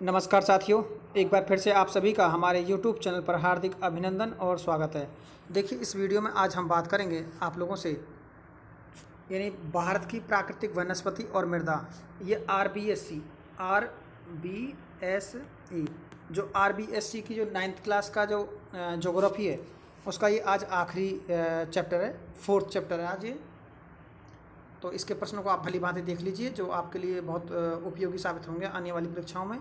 नमस्कार साथियों, एक बार फिर से आप सभी का हमारे YouTube चैनल पर हार्दिक अभिनंदन और स्वागत है। देखिए, इस वीडियो में आज हम बात करेंगे आप लोगों से यानी भारत की प्राकृतिक वनस्पति और मृदा। ये RBSC जो RBSC की जो 9th क्लास का जो ज्योग्राफी है उसका ये आज आखिरी चैप्टर है, 4th चैप्टर है आज ये। तो इसके प्रश्नों को आप भली भांति देख लीजिए, जो आपके लिए बहुत उपयोगी साबित होंगे आने वाली परीक्षाओं में।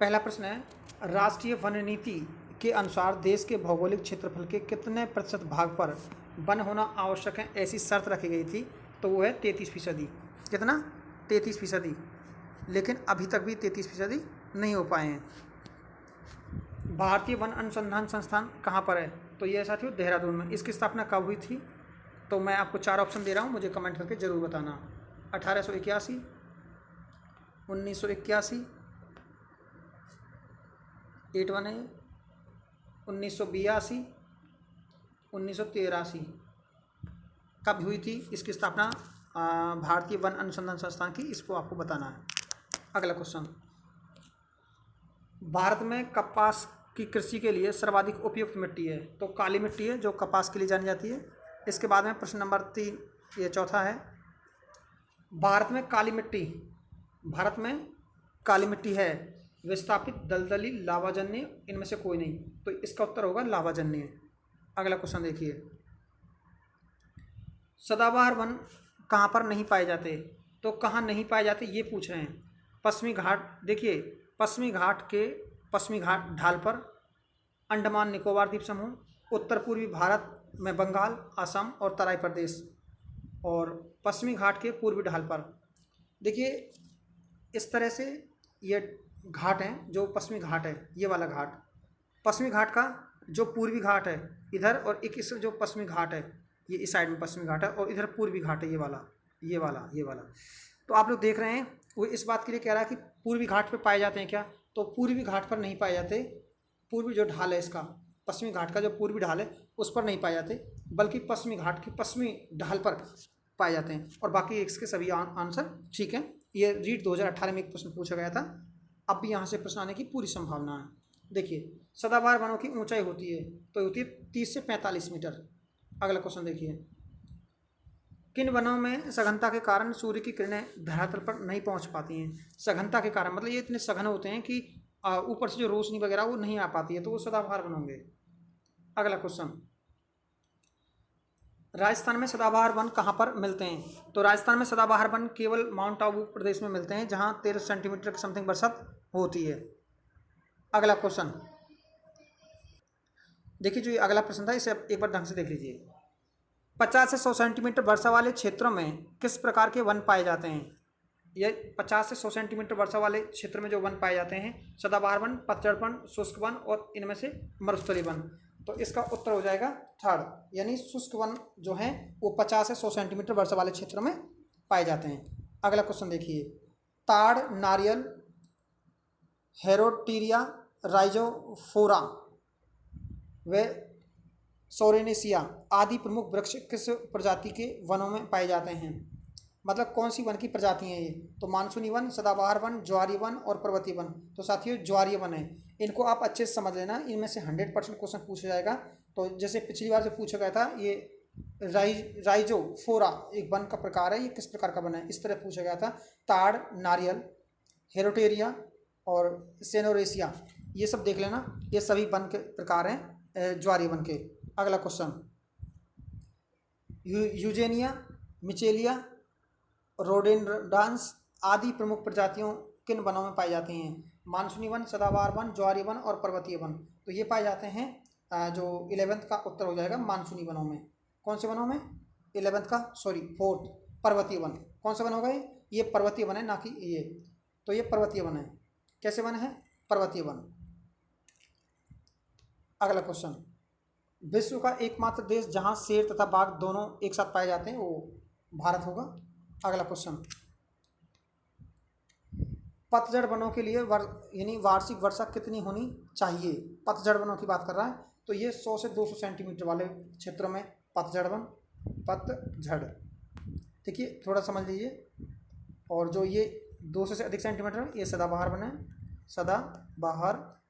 पहला प्रश्न है, राष्ट्रीय वन नीति के अनुसार देश के भौगोलिक क्षेत्रफल के कितने प्रतिशत भाग पर वन होना आवश्यक है, ऐसी शर्त रखी गई थी। तो वो है 33%। कितना? 33%। लेकिन अभी तक भी 33% नहीं हो पाए हैं। भारतीय वन अनुसंधान संस्थान कहाँ पर है? तो ये साथियों देहरादून में। इसकी स्थापना कब हुई थी? तो मैं आपको 4 ऑप्शन दे रहा हूँ, मुझे कमेंट करके ज़रूर बताना। 1881, 1981, 81 है, 1982, 1983। कब हुई थी इसकी स्थापना भारतीय वन अनुसंधान संस्थान की? इसको आपको बताना है। अगला क्वेश्चन, भारत में कपास की कृषि के लिए सर्वाधिक उपयुक्त मिट्टी है? तो काली मिट्टी है जो कपास के लिए जानी जाती है। इसके बाद में प्रश्न नंबर 3, ये चौथा है, भारत में काली मिट्टी है, विस्थापित, दलदली, लावाजन्य, इनमें से कोई नहीं। तो इसका उत्तर होगा लावाजन्य। अगला क्वेश्चन देखिए, सदाबहार वन कहाँ पर नहीं पाए जाते? तो कहाँ नहीं पाए जाते ये पूछ रहे हैं। पश्चिमी घाट, देखिए पश्चिमी घाट ढाल पर, अंडमान निकोबार द्वीप समूह, उत्तर पूर्वी भारत में बंगाल, असम और तराई प्रदेश, और पश्चिमी घाट के पूर्वी ढाल पर। देखिए, इस तरह से ये घाट हैं, जो पश्चिमी घाट है, ये वाला घाट पश्चिमी घाट का जो पूर्वी घाट है इधर, और एक इस जो पश्चिमी घाट है ये इस साइड में पश्चिमी घाट है, और इधर पूर्वी घाट है ये वाला। तो आप लोग देख रहे हैं, वो इस बात के लिए कह रहा है कि पूर्वी घाट पे पाए जाते हैं क्या? तो पूर्वी घाट पर नहीं पाए जाते। पूर्वी जो ढाल है इसका, पश्चिमी घाट का जो पूर्वी ढाल है उस पर नहीं पाए जाते, बल्कि पश्चिमी घाट की पश्चिमी ढाल पर पाए जाते हैं। और बाकी इसके सभी आंसर ठीक है। ये रीट 2018 में एक प्रश्न पूछा गया था, अब भी यहाँ से प्रश्न आने की पूरी संभावना है। देखिए, सदाबहार वनों की ऊंचाई होती है, तो होती है 30 से 45 मीटर। अगला क्वेश्चन देखिए, किन वनों में सघनता के कारण सूर्य की किरणें धरातल पर नहीं पहुंच पाती हैं? सघनता के कारण मतलब ये इतने सघन होते हैं कि ऊपर से जो रोशनी वगैरह वो नहीं आ पाती है, तो वो सदाबहार वन होंगे। अगला क्वेश्चन, राजस्थान में सदाबहार वन कहाँ पर मिलते हैं? तो राजस्थान में सदाबहार वन केवल माउंट आबू प्रदेश में मिलते हैं, जहाँ 13 सेंटीमीटर की समथिंग बरसात होती है। अगला क्वेश्चन देखिए, जो ये अगला प्रश्न था इसे एक बार ढंग से देख लीजिए। 50 से 100 सेंटीमीटर वर्षा वाले क्षेत्रों में किस प्रकार के वन पाए जाते हैं? ये 50 से 100 सेंटीमीटर वर्षा वाले क्षेत्र में जो वन पाए जाते हैं, सदाबहार वन, पतझड़ वन, शुष्क वन और इनमें से मरुस्थलीय वन। तो इसका उत्तर हो जाएगा थर्ड, यानी शुष्क वन जो हैं वो 50 से 100 सेंटीमीटर वर्षा वाले क्षेत्रों में पाए जाते हैं। अगला क्वेश्चन देखिए, ताड़, नारियल, हेरोटीरिया, राइजोफोरा व सोरेनेसिया आदि प्रमुख वृक्ष किस प्रजाति के वनों में पाए जाते हैं? मतलब कौन सी वन की प्रजाति हैं ये? तो मानसूनी वन, सदाबहार वन, ज्वारीय वन और पर्वतीय वन। तो साथियों ज्वारीय वन है। इनको आप अच्छे से समझ लेना, इनमें से 100% क्वेश्चन पूछा जाएगा। तो जैसे पिछली बार जो पूछा गया था, ये राइजोफोरा एक वन का प्रकार है, ये किस प्रकार का वन है, इस तरह पूछा गया था। ताड़, नारियल, हेरोटेरिया और सेनोरेसिया, ये सब देख लेना, ये सभी वन के प्रकार हैं ज्वारीय वन के। अगला क्वेश्चन, यूजेनिया, मिचेलिया, रोडेंड्रान्स आदि प्रमुख प्रजातियों किन वनों में पाई जाती हैं? मानसूनी वन, सदाबहार वन, ज्वारीय वन और पर्वतीय वन। तो ये पाए जाते हैं, जो 11th का उत्तर हो जाएगा मानसूनी वनों में। कौन से वनों में? 11th का, सॉरी 4th, पर्वतीय वन। कौन सा वन होगा ये पर्वतीय वन है, ना कि ये। तो ये पर्वतीय वन है। कैसे वन है? पर्वतीय वन। अगला क्वेश्चन, विश्व का एकमात्र देश जहां शेर तथा बाघ दोनों एक साथ पाए जाते हैं वो भारत होगा। अगला क्वेश्चन, पतझड़ वनों के लिए यानी वार्षिक वर्षा कितनी होनी चाहिए? पतझड़ वनों की बात कर रहा है, तो ये 100 से 200 सेंटीमीटर वाले क्षेत्रों में पतझड़ वन, पतझड़। देखिए थोड़ा समझ लीजिए, और जो ये 200 से अधिक सेंटीमीटर, ये सदाबहार वन है, सदाबहार।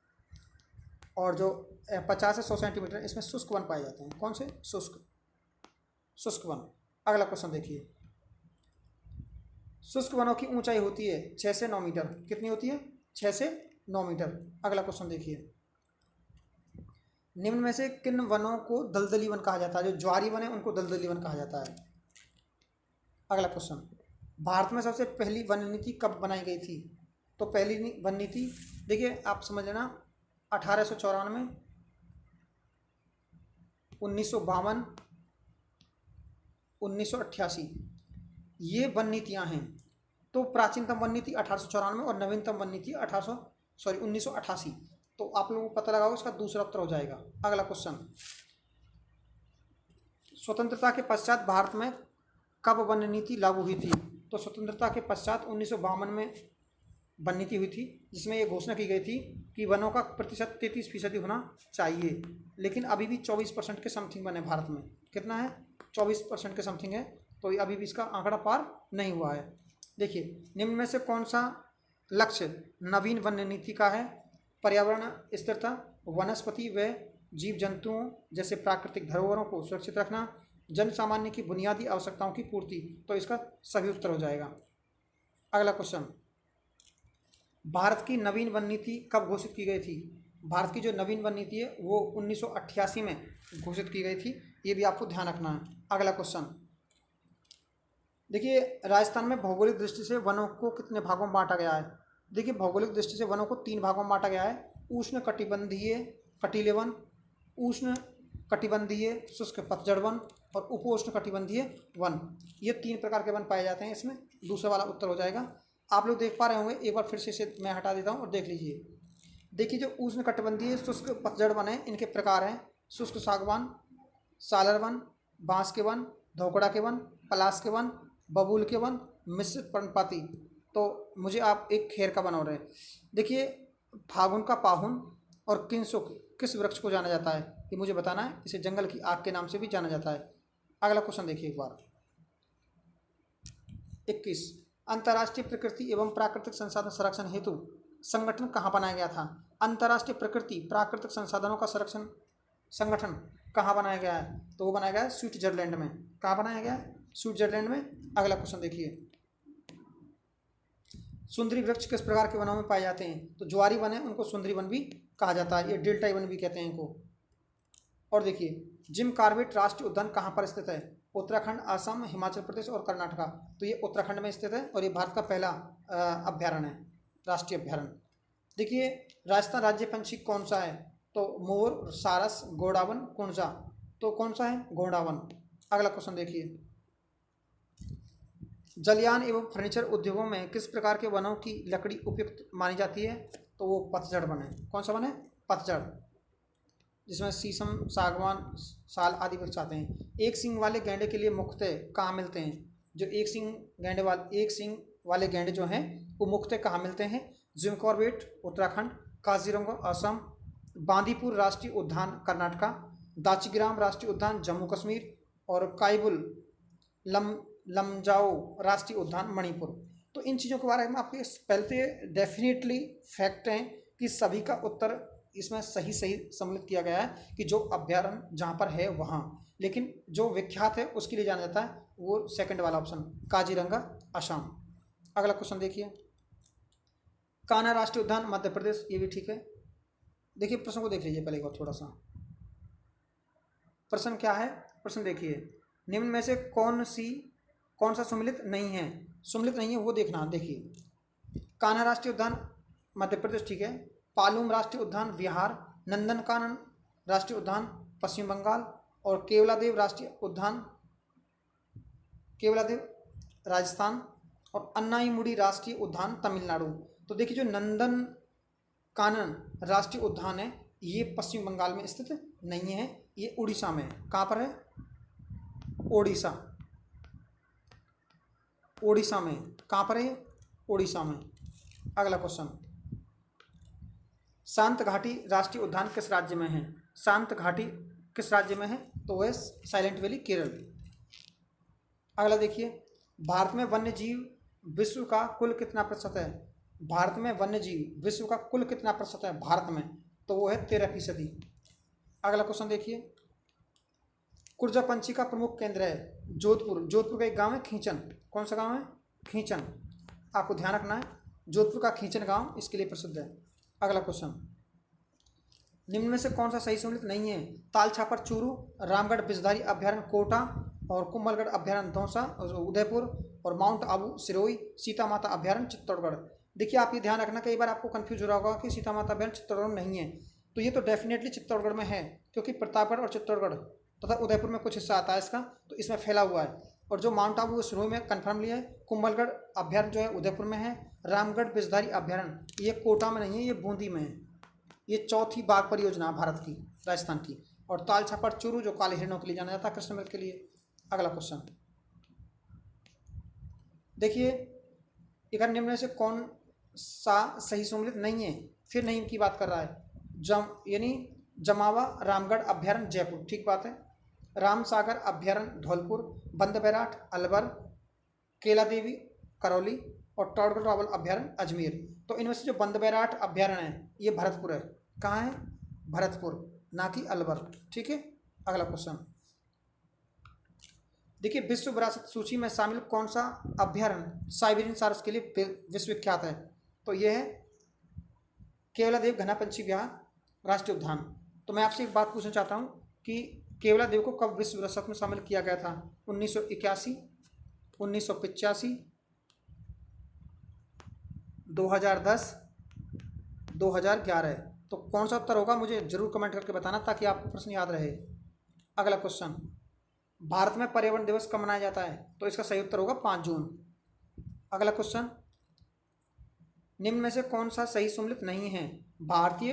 और जो 50 से 100 सेंटीमीटर, इसमें शुष्क वन पाए जाते हैं। कौन से? शुष्क वन। अगला क्वेश्चन देखिए, शुष्क वनों की ऊंचाई होती है 6 से 9 मीटर। कितनी होती है? 6 से 9 मीटर। अगला क्वेश्चन देखिए, निम्न में से किन वनों को दलदली वन कहा जाता है? जो ज्वारी वन है उनको दलदली वन कहा जाता है। अगला क्वेश्चन, भारत में सबसे पहली वन नीति कब बनाई गई थी? तो पहली वन नीति देखिए, आप समझ लेना, 1894, 1952, 1988, ये वन नीतियाँ हैं। तो प्राचीनतम वन नीति 1894 और नवीनतम वन नीति 1988। तो आप लोगों को पता लगाओ, इसका दूसरा उत्तर हो जाएगा। अगला क्वेश्चन, स्वतंत्रता के पश्चात भारत में कब वन नीति लागू हुई थी? तो स्वतंत्रता के पश्चात 1952 में वन नीति हुई थी, जिसमें ये घोषणा की गई थी कि वनों का प्रतिशत 33% होना चाहिए। लेकिन अभी भी 24% के समथिंग वन है भारत में। कितना है? 24% के समथिंग है। तो अभी भी इसका आंकड़ा पार नहीं हुआ है। देखिए, निम्न में से कौन सा लक्ष्य नवीन वन नीति का है? पर्यावरण स्थिरता, वनस्पति व जीव जंतुओं जैसे प्राकृतिक धरोहरों को सुरक्षित रखना, जन सामान्य की बुनियादी आवश्यकताओं की पूर्ति। तो इसका सभी उत्तर हो जाएगा। अगला क्वेश्चन, भारत की नवीन वन नीति कब घोषित की गई थी? भारत की जो नवीन वन नीति है वो 1988 में घोषित की गई थी। ये भी आपको ध्यान रखना है। अगला क्वेश्चन देखिए, राजस्थान में भौगोलिक दृष्टि से वनों को कितने भागों में बांटा गया है? देखिए, भौगोलिक दृष्टि से वनों को 3 भागों में बांटा गया है। उष्ण कटिबंधीय कटीले वन, उष्ण कटिबंधीय शुष्क पतझड़ वन और उपोष्ण कटिबंधीय वन। ये 3 प्रकार के वन पाए जाते हैं। इसमें दूसरा वाला उत्तर हो जाएगा। आप लोग देख पा रहे होंगे, एक बार फिर से इसे मैं हटा देता हूँ और देख लीजिए। देखिए, जो उष्ण कटिबंधीय शुष्क पतझड़ वन है, इनके प्रकार हैं शुष्क सागवान, सालर वन, बांस के वन, धोकड़ा के वन, पलास के वन, बबूल के वन, मिश्रित पर्णपाती। तो मुझे आप एक खेर का बना रहे हैं। देखिए, फागुन का पाहुन और किंसुक किस वृक्ष को जाना जाता है? ये मुझे बताना है। इसे जंगल की आग के नाम से भी जाना जाता है। अगला क्वेश्चन देखिए एक बार, 21, अंतर्राष्ट्रीय प्रकृति एवं प्राकृतिक संसाधन संरक्षण हेतु संगठन कहाँ बनाया गया था? अंतर्राष्ट्रीय प्रकृति प्राकृतिक संसाधनों का संरक्षण संगठन कहाँ बनाया गया है? तो वो बनाया गया है स्विट्जरलैंड में। कहाँ बनाया गया है? स्विट्जरलैंड में। अगला क्वेश्चन देखिए, सुंदरी वृक्ष किस प्रकार के वनों में पाए जाते हैं? तो ज्वारी वन है, उनको सुंदरी वन भी कहा जाता है। ये डेल्टाई वन भी कहते हैं इनको। और देखिए, जिम कॉर्बेट राष्ट्रीय उद्यान कहाँ पर स्थित है? उत्तराखंड, असम, हिमाचल प्रदेश और कर्नाटका। तो ये उत्तराखंड में स्थित है और ये भारत का पहला अभ्यारण्य है, राष्ट्रीय अभ्यारण्य। देखिए, राजस्थान राज्य पंछी कौन सा है? तो मोर, सारस, गोंडावन, कुंजा। तो कौन सा है? गोंडावन। अगला क्वेश्चन देखिए, जलयान एवं फर्नीचर उद्योगों में किस प्रकार के वनों की लकड़ी उपयुक्त मानी जाती है? तो वो पतझड़ वन है। कौन सा वन है? पतझड़, जिसमें शीशम, सागवान, साल आदि वृक्ष आते हैं। एक सींग वाले गैंडे के लिए मुख्यतः कहाँ मिलते हैं? जो एक सींग वाले गैंडे जो हैं वो मुख्यतः कहाँ मिलते हैं? जिम कॉर्बेट उत्तराखंड, काजीरंगा असम, बांदीपुर राष्ट्रीय उद्यान कर्नाटका, दाचीग्राम राष्ट्रीय उद्यान जम्मू कश्मीर और काइबुल लमजाओ राष्ट्रीय उद्यान मणिपुर। तो इन चीज़ों के बारे में आपके पहले तो डेफिनेटली फैक्ट हैं कि सभी का उत्तर इसमें सही सम्मिलित किया गया है कि जो अभ्यारण्य जहाँ पर है वहाँ, लेकिन जो विख्यात है उसके लिए जाना जाता है वो सेकंड वाला ऑप्शन, काजीरंगा असम। अगला क्वेश्चन देखिए, कान्हा राष्ट्रीय उद्यान मध्य प्रदेश। ये भी ठीक है। देखिए, प्रश्न को देख लीजिए पहले एक बार थोड़ा सा। प्रश्न क्या है? प्रश्न देखिए, निम्न में से कौन सा सम्मिलित नहीं है? सम्मिलित नहीं है वो देखना। देखिए, कान्हा राष्ट्रीय उद्यान मध्य प्रदेश ठीक है, पालूम राष्ट्रीय उद्यान बिहार, नंदनकानन राष्ट्रीय उद्यान पश्चिम बंगाल और केवलादेव राष्ट्रीय उद्यान राजस्थान और अन्नाईमुडी राष्ट्रीय उद्यान तमिलनाडु। तो देखिए, जो नंदनकानन राष्ट्रीय उद्यान है ये पश्चिम बंगाल में स्थित नहीं है, ये उड़ीसा में है। कहाँ पर है? ओडिशा में। कहाँ पर है? ओडिशा में। अगला क्वेश्चन, शांत घाटी राष्ट्रीय उद्यान किस राज्य में है? शांत घाटी किस राज्य में है? तो वह साइलेंट वैली केरल। अगला देखिए, भारत में वन्य जीव विश्व का कुल कितना प्रतिशत है भारत में वन्य जीव, विश्व का कुल कितना प्रतिशत है भारत में, तो वो है 13%। अगला क्वेश्चन देखिए, कुर्जा पंछी का प्रमुख केंद्र है जोधपुर। जोधपुर का एक गांव है खींचन। कौन सा गांव है? खींचन। आपको ध्यान रखना है, जोधपुर का खींचन गांव इसके लिए प्रसिद्ध है। अगला क्वेश्चन, निम्न में से कौन सा सही सम्मिलित नहीं है? ताल छापर चूरू, रामगढ़ बिजधारी अभ्यारण्य कोटा, और कुंभलगढ़ अभ्यारण्य दौसा उदयपुर, और माउंट आबू सिरोही, सीता माता अभ्यारण्य चित्तौड़गढ़। देखिए आप ये ध्यान रखना, कई बार आपको कंफ्यूज हो रहा होगा कि सीता माता अभ्यारण्य चित्तौड़गढ़ नहीं है, तो ये तो डेफिनेटली चित्तौड़गढ़ में है, क्योंकि प्रतापगढ़ और चित्तौड़गढ़ तथा उदयपुर में कुछ हिस्सा आता है इसका, तो इसमें फैला हुआ है। और जो माउंट आबू सिरोही में कन्फर्म लिया है, कुंभलगढ़ अभ्यारण्य जो है उदयपुर में है, रामगढ़ बिजधारी अभ्यारण्य ये कोटा में नहीं है, ये बूंदी में है। ये चौथी बाघ परियोजना भारत की, राजस्थान की। और ताल छापर चूरू जो काले हिरणों के लिए जाना जाता है, कृष्ण मृग के लिए। अगला क्वेश्चन देखिए, इधर निम्न में से कौन सा सही सम्मिलित नहीं है? फिर नहीं की बात कर रहा है, यानी जमावा रामगढ़ अभ्यारण्य जयपुर, ठीक बात है। रामसागर अभ्यारण्य धौलपुर, बंद बैराठ अलवर, केला देवी करौली, और टॉडगढ़ रावल अभ्यारण्य अजमेर। तो इनमें से जो बंद बैराठ अभ्यारण्य है ये भरतपुर है। कहाँ है? भरतपुर, ना कि अलवर, ठीक है। अगला क्वेश्चन देखिए, विश्व विरासत सूची में शामिल कौन सा अभ्यारण्य साइबेरियन सारस के लिए विश्वविख्यात है? तो ये है केवलादेव घना पंछी विहार राष्ट्रीय उद्यान। तो मैं आपसे एक बात पूछना चाहता हूँ कि केवलादेव को कब विश्व विरासत में शामिल किया गया था? 1981, 1985, 2010, 2011। तो कौन सा उत्तर होगा मुझे जरूर कमेंट करके बताना, ताकि आपको प्रश्न याद रहे। अगला क्वेश्चन, भारत में पर्यावरण दिवस कब मनाया जाता है? तो इसका सही उत्तर होगा 5 जून। अगला क्वेश्चन, निम्न में से कौन सा सही सम्मिलित नहीं है? भारतीय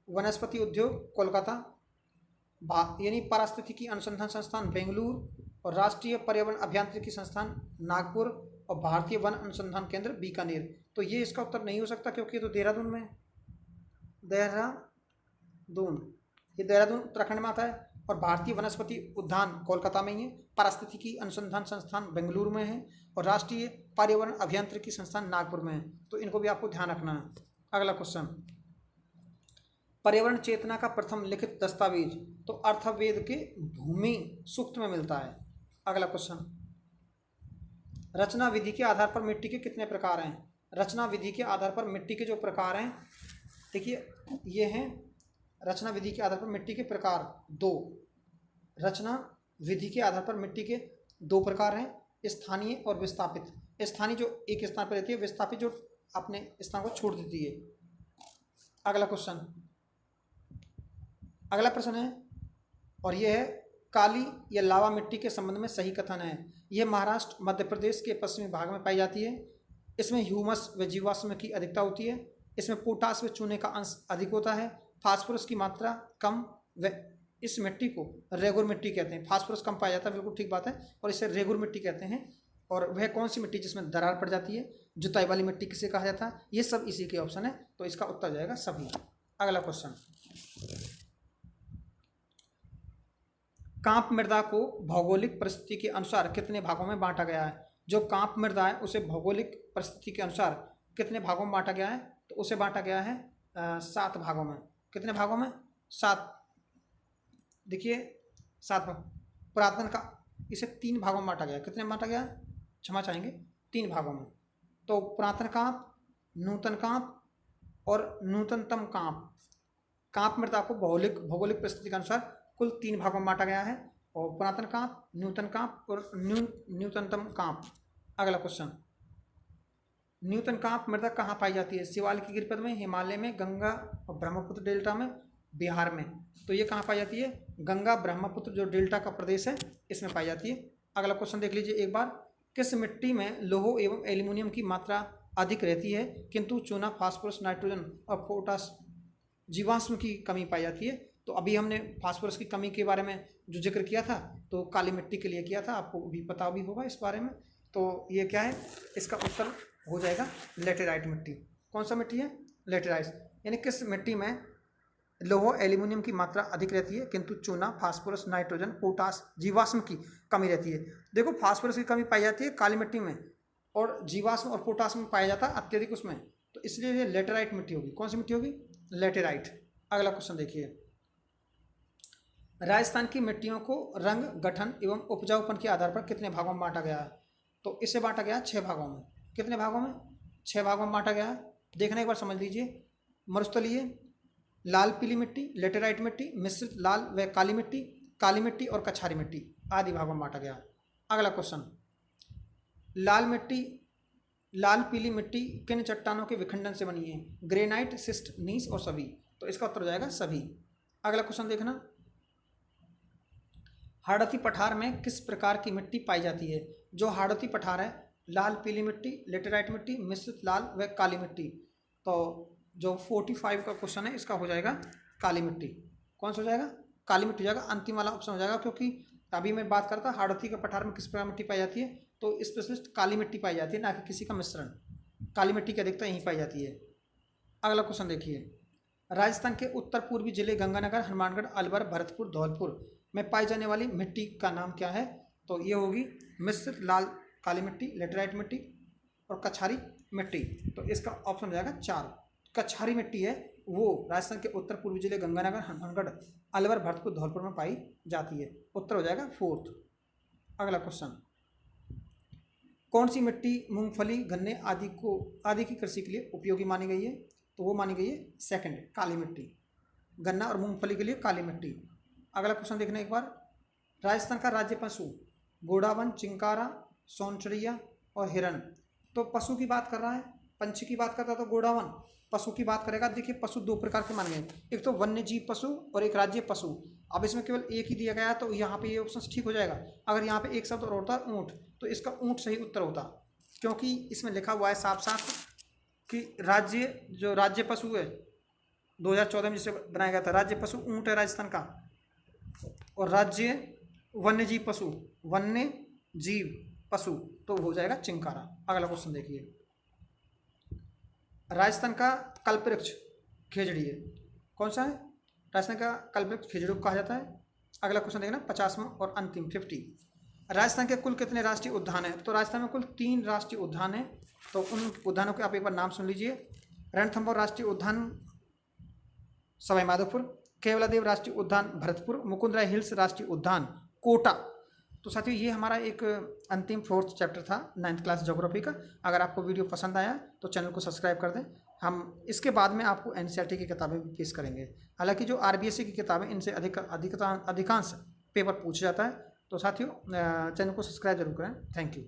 वनस्पति उद्योग कोलकाता, यानी पारिस्थितिकी अनुसंधान संस्थान बेंगलुरु, और राष्ट्रीय पर्यावरण अभियांत्रिकी संस्थान नागपुर, और भारतीय वन अनुसंधान केंद्र बीकानेर। तो ये इसका उत्तर नहीं हो सकता, क्योंकि ये तो देहरादून में है। देहरादून, ये देहरादून उत्तराखंड में आता है, और भारतीय वनस्पति उद्यान कोलकाता में ही है, पारिस्थितिकी अनुसंधान संस्थान बेंगलुरु में है, और राष्ट्रीय पर्यावरण अभियांत्रिकी संस्थान नागपुर में है। तो इनको भी आपको ध्यान रखना है। अगला क्वेश्चन, पर्यावरण चेतना का प्रथम लिखित दस्तावेज तो अर्थवेद के भूमि सूक्त में मिलता है। अगला क्वेश्चन, रचना विधि के आधार पर मिट्टी के कितने प्रकार हैं? रचना विधि के आधार पर मिट्टी के जो प्रकार हैं, देखिए ये हैं रचना विधि के आधार पर मिट्टी के प्रकार 2। रचना विधि के आधार पर मिट्टी के 2 प्रकार हैं, स्थानीय और विस्थापित। स्थानीय जो एक स्थान पर रहती है, विस्थापित जो अपने स्थान को छोड़ देती है। अगला क्वेश्चन, अगला प्रश्न है, और यह है काली या लावा मिट्टी के संबंध में सही कथन है। यह महाराष्ट्र मध्य प्रदेश के पश्चिमी भाग में पाई जाती है। इसमें ह्यूमस व जीवाश्म की अधिकता होती है। इसमें पोटास व चूने का अंश अधिक होता है। फास्फोरस की मात्रा कम, व इस मिट्टी को रेगुर मिट्टी कहते हैं। फास्फोरस कम पाया जाता है, बिल्कुल ठीक बात है, और इसे रेगुर मिट्टी कहते हैं। और वह कौन सी मिट्टी जिसमें दरार पड़ जाती है? जुताई वाली मिट्टी किसे कहा जाता है? ये सब इसी के ऑप्शन है, तो इसका उत्तर जाएगा सभी। अगला क्वेश्चन, कांप मृदा को भौगोलिक परिस्थिति के अनुसार कितने भागों में बांटा गया है? जो कांप मृदा है उसे भौगोलिक परिस्थिति के अनुसार कितने भागों में बांटा गया है? तो उसे बांटा गया है 7 भागों में। कितने भागों में? 7। देखिए 7 भाग। पुरातन का इसे 3 भागों में बांटा गया। कितने में बांटा गया? क्षमा चाहेंगे, 3 भागों में। तो पुरातन कांप, नूतन कांप और नूतनतम कांप। कांप मृदा को भौगोलिक परिस्थिति के अनुसार कुल 3 भागों में बांटा गया है, और पुरातन कांप, न्यूतन कांप और न्यूनतम कांप। अगला क्वेश्चन, न्यूतन कांप मृदा कहाँ पाई जाती है? शिवालिक की गिरिपथ में, हिमालय में, गंगा और ब्रह्मपुत्र डेल्टा में, बिहार में। तो ये कहाँ पाई जाती है? गंगा ब्रह्मपुत्र जो डेल्टा का प्रदेश है इसमें पाई जाती है। अगला क्वेश्चन देख लीजिए एक बार, किस मिट्टी में लोह एवं एल्यूमिनियम की मात्रा अधिक रहती है, किंतु चूना, फास्फोरस, नाइट्रोजन और पोटास जीवाश्म की कमी पाई जाती है? तो अभी हमने फास्फोरस की कमी के बारे में जो जिक्र किया था, तो काली मिट्टी के लिए किया था, आपको भी पता भी होगा इस बारे में। तो ये क्या है? इसका उत्तर हो जाएगा लेटेराइट मिट्टी। कौन सा मिट्टी है? लेटेराइट। यानी किस मिट्टी में लोह एल्यूमिनियम की मात्रा अधिक रहती है, किंतु चूना, फास्फोरस, नाइट्रोजन, पोटास जीवाश्म की कमी रहती है? देखो फास्फोरस की कमी पाई जाती है काली मिट्टी में, और जीवाश्म और पोटाश में पाया जाता है अत्यधिक उसमें, तो इसलिए ये लेटेराइट मिट्टी होगी। कौन सी मिट्टी होगी? लेटेराइट। अगला क्वेश्चन देखिए, राजस्थान की मिट्टियों को रंग, गठन एवं उपजाऊपन के आधार पर कितने भागों में बांटा गया है? तो इसे बांटा गया 6 भागों में। कितने भागों में? 6 भागों में बांटा गया है। देखने एक बार समझ लीजिए। मरुस्थलीय, लाल पीली मिट्टी, लेटेराइट मिट्टी, मिश्रित लाल व काली मिट्टी और कछारी मिट्टी आदि भागों में बांटा गया। अगला क्वेश्चन, लाल मिट्टी, लाल पीली मिट्टी किन चट्टानों के विखंडन से बनी है? ग्रेनाइट, सिस्ट, नीस और सभी। तो इसका उत्तर हो जाएगा सभी। अगला क्वेश्चन देखना, हाड़ौती पठार में किस प्रकार की मिट्टी पाई जाती है? जो हाड़ौती पठार है, लाल पीली मिट्टी, लेटेराइट मिट्टी, मिश्रित लाल व काली मिट्टी। तो जो 45 का क्वेश्चन है इसका हो जाएगा काली मिट्टी। कौन सा हो जाएगा? काली मिट्टी हो जाएगा। अंतिम वाला ऑप्शन हो जाएगा, क्योंकि अभी मैं बात करता हाड़ौती के पठार में किस प्रकार मिट्टी पाई जाती है, तो स्पेशलिस्ट काली मिट्टी पाई जाती है, ना कि किसी का मिश्रण। काली मिट्टी की अधिकता यहीं पाई जाती है। अगला क्वेश्चन देखिए, राजस्थान के उत्तर पूर्वी जिले गंगानगर, हनुमानगढ़, अलवर, भरतपुर, धौलपुर में पाई जाने वाली मिट्टी का नाम क्या है? तो ये होगी मिश्रित लाल काली मिट्टी, लेटेराइट मिट्टी और कछारी मिट्टी। तो इसका ऑप्शन हो जाएगा 4। कछारी मिट्टी है वो राजस्थान के उत्तर पूर्वी जिले गंगानगर, हनुमानगढ़, अलवर, भरतपुर, धौलपुर में पाई जाती है। उत्तर हो जाएगा 4th। अगला क्वेश्चन, कौन सी मिट्टी मूंगफली, गन्ने आदि की कृषि के लिए उपयोगी मानी गई है? तो वो मानी गई है 2nd, काली मिट्टी। गन्ना और मूंगफली के लिए काली मिट्टी। अगला क्वेश्चन देखना एक बार, राजस्थान का राज्य पशु गोडावन, चिंकारा, सोनचड़िया और हिरन। तो पशु की बात कर रहा है, पंछी की बात करता है तो गोडावन। पशु की बात करेगा, देखिए पशु 2 प्रकार के माने गए, एक तो वन्य जीव पशु और एक राज्य पशु। अब इसमें केवल एक ही दिया गया है, तो यहाँ पे ये ऑप्शन ठीक हो जाएगा। अगर यहाँ पे एक शब्द और होता ऊँट, तो इसका ऊँट सही उत्तर होता, क्योंकि इसमें लिखा हुआ है साफ साफ कि राज्य पशु है 2014 में जिसे बनाया गया था, राज्य पशु ऊँट है राजस्थान का, और राज्य वन्य जीव पशु तो हो जाएगा चिंकारा। अगला क्वेश्चन देखिए, राजस्थान का कल्पवृक्ष खेजड़ी है। कौन सा है? राजस्थान का कल्पवृक्ष खेजड़ी को कहा जाता है। अगला क्वेश्चन देखना 50वां और अंतिम 50, राजस्थान के कुल कितने राष्ट्रीय उद्यान हैं? तो राजस्थान में कुल 3 राष्ट्रीय उद्यान हैं। तो उन उद्यानों के आप एक बार नाम सुन लीजिए, रणथंभौर राष्ट्रीय उद्यान सवाई माधोपुर, केवलादेव राष्ट्रीय उद्यान भरतपुर, मुकुंदराय हिल्स राष्ट्रीय उद्यान कोटा। तो साथियों ये हमारा एक अंतिम 4th चैप्टर था 9th क्लास ज्योग्राफी का। अगर आपको वीडियो पसंद आया तो चैनल को सब्सक्राइब कर दें। हम इसके बाद में आपको NCERT की किताबें भी पेश करेंगे। हालांकि जो RBSC की किताबें, इनसे अधिकांश पेपर पूछ जाता है। तो साथियों चैनल को सब्सक्राइब जरूर करें। Thank you.